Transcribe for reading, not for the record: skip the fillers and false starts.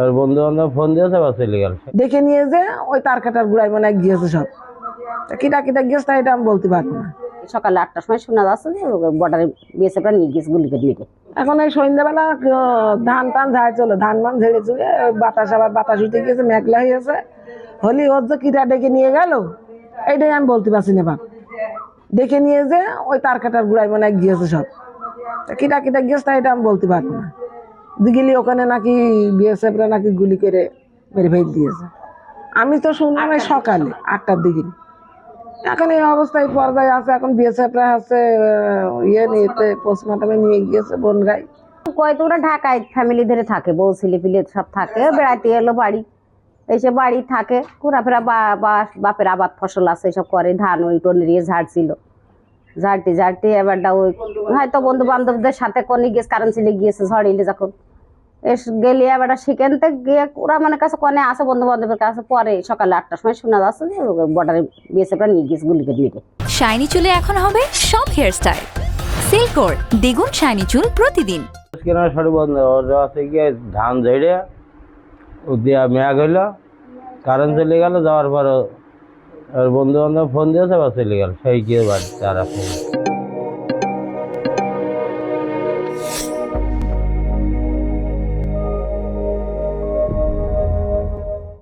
আর বন্ধু বান্ধব ফোন দিয়েছে বা চলে গেল। দেখে নিয়ে যে ওই তার কাটার গুড়াই মনে হয় গিয়েছে সব। কিটা কিটা গিয়েছে তা এটা আমি বলতে পারবো না। সকালে 8টার সময় শোনা যাচ্ছে যে বর্ডারে বিএসএফরা নিয়ে গেছে গুলি করে মেরে। এখন এই সন্ধ্যাবেলা ধান টান ঝাড় চলো, ধান মান ঝেড়ে চুড়ে বাতাস আবার বাতাস উঠে গিয়েছে, মেঘলা হয়েছে। হলি ওর যে কিটা ডেকে নিয়ে গেল এইটাই আমি বলতে পারছি না বাপ। দেখে নিয়ে যে ওই তার কাটার গুড়াই মনে হয় গিয়েছে সব। কিটা কিটা গিয়েছে তা এটা আমি বলতে পারবো না। দিঘিলি ওখানে নাকি বিএসএফরা নাকি গুলি করে মেরে ফেল দিয়েছে। আমি তো শুনলাম এই সকালে 8টার দিকে। এখন এই অবস্থায় পর্যায়ে আছে, এখন বিএসএফরা আছে ইয়ে নিয়েতে পোস্টমর্টমে নিয়ে গিয়েছে বনগাই। কয় তো ওরা ঢাকায় ফ্যামিলি ধরে থাকে, বউ ছেলে পিলে সব থাকে, বেড়াতে এলো বাড়ি, এসে বাড়ি থাকে ঘোরাফেরা, বাপের আবাদ ফসল আছে সব করে, ধান ওই টনিয়ে ঝাড়ছিল, ঝাড়তে এবারটা ওই হয়তো বন্ধু বান্ধবদের সাথে কোনে গিয়েছে, কারণ ছেলে গিয়েছে ঝড়িলে যখন গেলে এবারটা সেখান থেকে গিয়ে ওরা মনে কাছে কনে আসে বন্ধু বান্ধবের কাছে। পরে সকালে 8টার সময় শোনা যাচ্ছে যে বর্ডারে বিএসএফরা নিয়ে গেছে গুলি করে মেরে। শাইনি চুলে এখন হবে সব হেয়ার স্টাইল। সিল্কোর দ্বিগুণ শাইনি চুল প্রতিদিন। সরি বন্ধ আছে গিয়ে ধান ঝেড়ে ও দিয়া মেঘ হইলো, কারেন্ট চলে গেল, যাওয়ার পর বন্ধু বান্ধব ফোন দিয়েছে বা চলে গেল, সেই গিয়ে বাড়ি তারা।